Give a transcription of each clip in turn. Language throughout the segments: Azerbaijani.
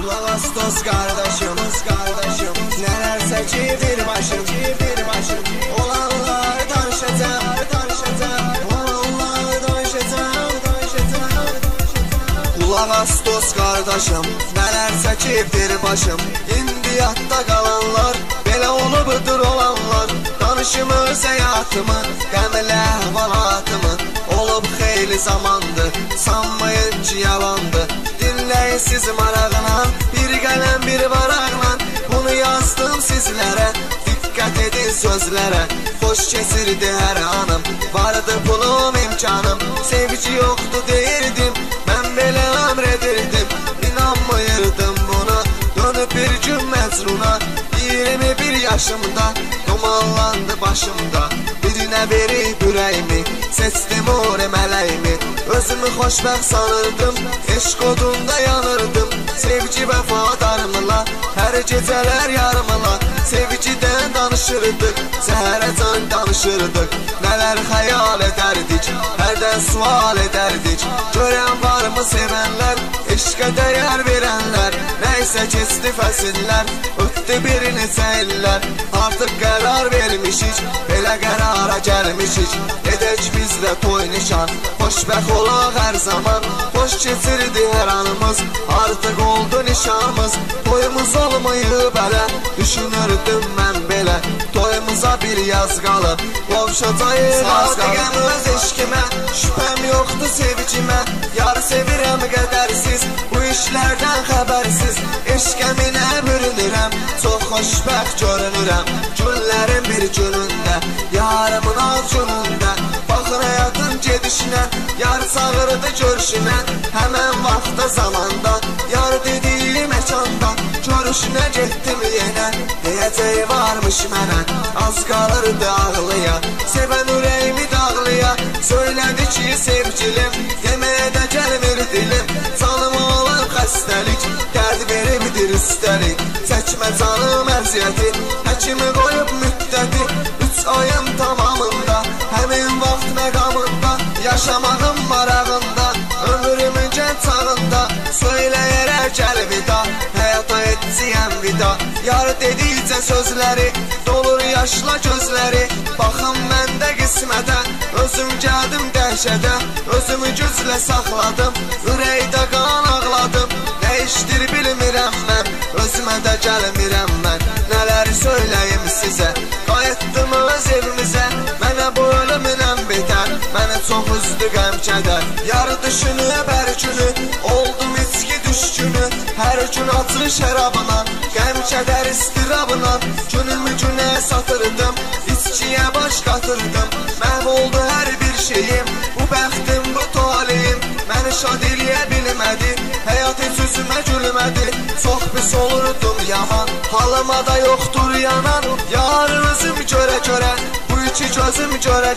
Kulağas dost kardeşim, nelerse ki bir başım, olanlar danışacak, olanlar danışacak. Kulağas dost kardeşim, nelerse ki bir başım, indi yatta kalanlar, belə olubdur olanlar. Danışımız həyatımı, qəmlə əhvalatımı, olub xeyli zamandır, sanmayın ki yalandır. Dinləyin siz marağına, bir qələm bir varaqla, bunu yazdım sizlərə, diqqət edin sözlərə. Xoş keçirdi hər anım, vardı pulum imkanım, sevgi yoxdu deyirdim, mən belə əmr edirdim, inanmayırdım buna, dönüb bir gün məcnuna. 21 yaşımda dumanlandı başımda, birine verib ürəyimi, seçdim o mələyimi. Özümü xoşbəxt sanırdım, eşq odunda yanırdım, sevgi vəfadarımla, hər gecələr yarımla. Sevgidən danışırdıq, səhərəcən danışırdıq, nələr xəyal edərdik, hərdən sual edərdik. Görən varmı sevənlər, eşqə dəyər verənlər, nəysə keçdi fəsillər, ötdü bir neçə illər. Artıq qərar vermişik, belə qərara gəlmişik, edək biz də toy nişan, xoşbəxt olaq hər zaman. Xoş keçirdi hər anımız, artıq oldu nişanımız, toyumuz olmayıb hələ, düşünürdüm mən belə, toyumuza bir yaz qalıb, qovuşacağıq az qalıb. Öz eşkimə, şübhəm yoxdur sevgimə, yar sevirəm qədərsiz, bu işlərdən xəbərsiz. Eşkəminə bürünürəm, çox xoşbəxt görünürəm, günlərin bir günündə, yarımın avcununda. Baxın həyatın gedişinə, yar çağırdı görüşünə, həmən vaxtda zamanda, yar dediyi məkanda, görüşünə getdim yenə, deyəcəyi varmış mənə, az qalırdı ağlıya, sevən ürəyimi dağlıya. Söylədi ki sevgilim, yeməyə də gəlmir dilim, canıma olan xəstəlik, dərd veribdir üstəlik. Çəkmə canım əziyyəti, həkimi qoyub müddəti, 3 ayın tamamında, həmin vaxt məqamında, yaşamağın marağında, ömrümün gənc çağında, söyləyərək əlvida, həyata etciyəm vida. Yar dedikcə sözləri, dolur yaşla gözləri, baxın məndə qismətə, özüm gəldim dəhşətə, özümü güclə saxladım, ürəkdə qan ağladım, dəyişdir bilmirəm mən, özümə də gəlmirəm mən, nələri söyləyim sizə, qayıtdım öz evimizə, mənə bu ölümünəm betər, mənə çox üzdü qəm kədər. Yar düşünüb hər günü, oldum içki düşkünü, hər gün açır şərabına, qəm kədər istirabına, günümü günə satırdım, içkiyə baş qatırdım, məhv oldu hər bir şeyim, bu bəxtim, bu talihim, məni şad eləyə bilmədi, həyat heç üzümə gülmədi, çox pis olurdum yaman, halıma da yoxdur yanan, yarı özüm görə, bu iki gözüm görə,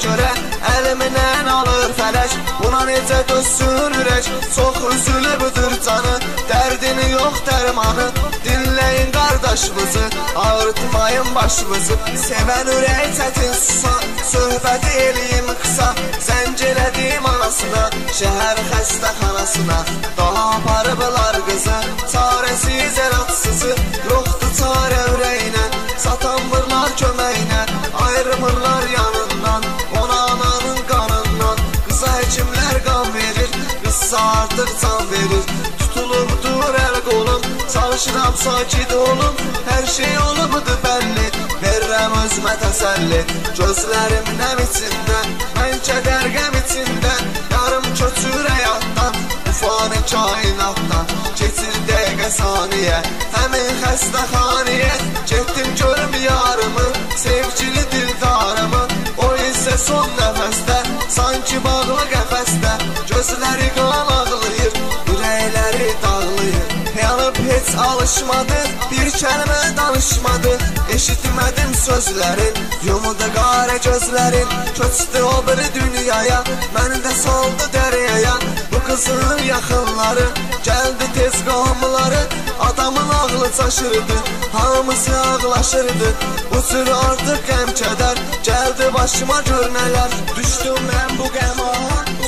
əlimdən alır fələk, buna necə dözsün ürək, çox üzülübdür canı, dərdini yox dərmanı, dinləyin qardaşımızı, ağırtmayın başımızı, sevən ürək çətin susa, söhbəti eləyim qısa, zəng elədim anasına, şəhər xəstəxanasına, daha aparıblar qızı, çarəsiz əlatsızı, yoxdur çarə ürəyinə, satanmırlar köməyinə, ayrımırlar yanından, ona ananın qanından, qıza həkimlər qan verir, qızsa artıq can verir, tutulubdur əl qolum, çalışıram sakit olum, hər şey olubdur bəlli, verirəm özümə təsəlli, gözlərim nəm içində, mən kədər qəm içində, yarım köçür həyatdan, ufani kainatdan, keçir dəqiqə saniyə, həmin xəstəxaniyə, getdim görüm yarımı, sevgili dildarımı, o isə son nəfəsdə, sanki bağlı qəfəsdə, gözləri qan ağlayır, ürəkləri dağlayır, yanıb heç alışmadı, bir kəlmə danışmadı, eşitmədim sözlərin, yumudu qara gözlərin, köçdü o bir dünyaya, məni də saldı dəryaya, bu qızın yaxınları, gəldi tez qamları, adamın ağlı çaşırdı, hamısı ağlaşırdı, bu cür artıq qəm kədər, gəldi başıma gör nələr, düşdüm mən bu qəma,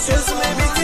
sözümə bitir.